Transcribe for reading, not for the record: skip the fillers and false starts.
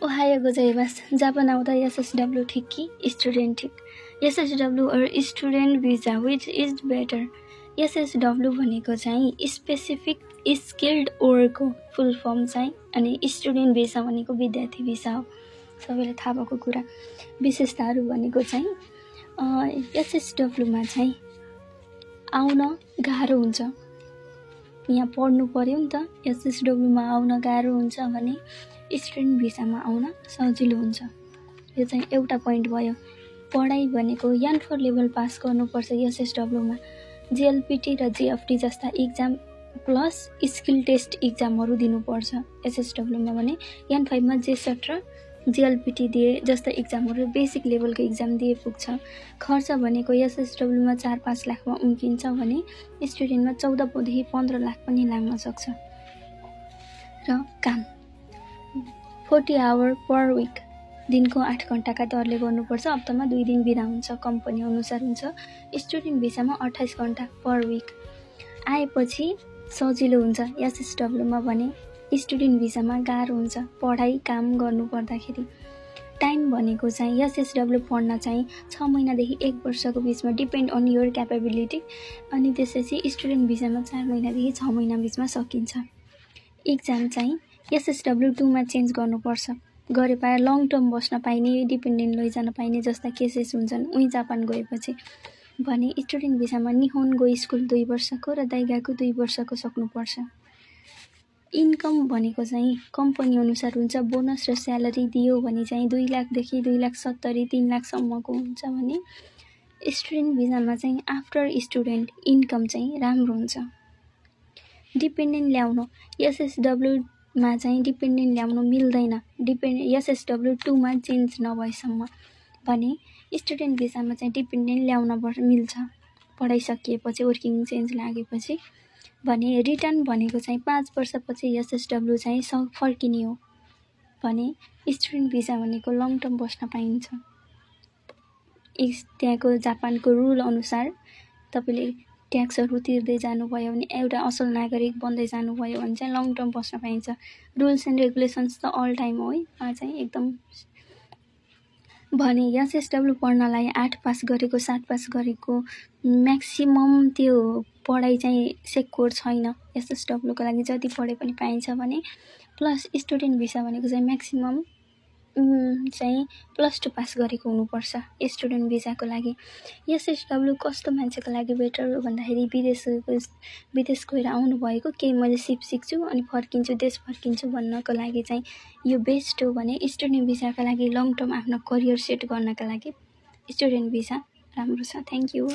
Ohio गोजाइमास Japan आउँदा एसएसडब्ल्यू ठिक कि स्टुडेन्ट ठिक? एसएसडब्ल्यू और स्टुडेन्ट भिजा विच इज बेटर? एसएसडब्ल्यू भनेको चाहिँ स्पेसिफिक स्किल्ड वर्कको फुल फर्म चाहिँ, अनि स्टुडेन्ट भिसा भनेको विद्यार्थी भिसा हो। सबैलाई थाहा भएको कुरा। विशेषताहरू भनेको चाहिँ एसएसडब्ल्यूमा चाहिँ आउन गाह्रो हुन्छ, यहाँ पढ्नु पर्यो नि त। एसएसडब्ल्यूमा आउन गाह्रो हुन्छ भने स्टुडेन्ट भिसामा आउन सजिलो हुन्छ। यो चाहिँ एउटा पोइन्ट भयो। पढाइ भनेको यान4 लेभल पास गर्नुपर्छ एसएसडब्ल्यूमा। जिएलपिटी र जिएफटी जस्ता इक्जाम प्लस स्किल टेस्ट इक्जामहरू दिनुपर्छ एसएसडब्ल्यूमा भने। यान5मा जे7 र जिएलपिटी दिए जस्ता इक्जामहरू बेसिक लेभलको इक्जाम दिए पुग्छ। खर्च भनेको एसएसडब्ल्यूमा 4-5 लाखमा उम्किन्छ भने स्टुडेन्टमा 14देखि 15 लाख पनि लाग्न सक्छ। र काम 40 आवर पर विक, दिनको 8 घण्टाका दरले गर्नुपर्छ। हप्तामा 2 दिन बिदा हुन्छ, कम्पनी अनुसार हुन्छ। स्टुडेन्ट भिसामा 28 घण्टा पर विक। आएपछि सजिलो हुन्छ एसएसडब्ल्यूमा भने स्टुडेन्ट भिसामा गाह्रो हुन्छ पढाइ काम गर्नु पर्दाखेरि। टाइम भनेको चाहिँ एसएसडब्ल्यू पढ्न चाहिँ 6 महिनादेखि 1 वर्षको बिचमा डिपेन्ड अन योर क्यापेबिलिटी, अनि त्यसपछि स्टुडेन्ट भिसामा 4 महिनादेखि 6 महिना बिचमा सकिन्छ। इक्जाम चाहिँ एसएसडब्ल्यू 2मा चेन्ज गर्नुपर्छ। गरे पाए लङ टर्म बस्न पाइने, डिपेन्डेन्ट लैजान पाइने जस्ता केसेस हुन्छन् उही जापान गएपछि। भने स्टुडेन्ट भिसामा निहोन्गो स्कुल 2 वर्षको र दाइगाको 2 वर्षको सक्नुपर्छ। इन्कम भनेको चाहिँ कम्पनी अनुसार हुन्छ। बोनस र स्यालेरी दियो भने चाहिँ 2 लाखदेखि 2,70,000 3 लाखसम्मको हुन्छ भने स्टुडेन्ट भिसामा चाहिँ आफ्टर स्टुडेन्ट इन्कम चाहिँ राम्रो हुन्छ। डिपेन्डेन्ट ल्याउनु एसएसडब्ल्यूमा चाहिँ डिपेन्डेन्ट ल्याउनु मिल्दैन, एसएसडब्ल्यू 2मा चेन्ज नभएसम्म। भने स्टुडेन्ट भिसामा चाहिँ डिपेन्डेन्ट ल्याउन मिल्छ पढाइसकिएपछि, वर्किङ चेन्ज लागेपछि। भने रिटर्न भनेको चाहिँ 5 वर्षपछि एसएसडब्ल्यू चाहिँ फर्किने हो भने स्टुडेन्ट भिसा भनेको लङ टर्म बस्न पाइन्छ। त्यहाँको जापानको रुल अनुसार तपाईँले ट्याक्सहरू तिर्दै जानुभयो भने, एउटा असल नागरिक बन्दै जानुभयो भने चाहिँ लङ टर्म बस्न पाइन्छ। रुल्स एन्ड रेगुलेसन्स त अल टाइम हो है, चाहिँ एकदम। भने एसएसडब्ल्यू पढ्नलाई 8 पास गरेको 7 पास गरेको म्याक्सिमम त्यो पढाइ चाहिँ सेक्योर छैन एसएसडब्ल्यूको लागि, जति पढे पनि पाइन्छ भने। प्लस स्टुडेन्ट भिसा भनेको चाहिँ म्याक्सिमम चाहिँ +2 पास गरेको हुनुपर्छ स्टुडेन्ट भिसाको लागि। एसएसडब्ल्यू कस्तो मान्छेको लागि बेटर हो भन्दाखेरि विदेश गएर आउनुभएको, केही मैले सिक्छु अनि फर्किन्छु, देश फर्किन्छु भन्नको लागि चाहिँ यो बेस्ट हो। भने स्टुडेन्ट भिसाको लागि लङ टर्म आफ्नो करियर सेट गर्नका लागि स्टुडेन्ट भिसा राम्रो छ। Thank you.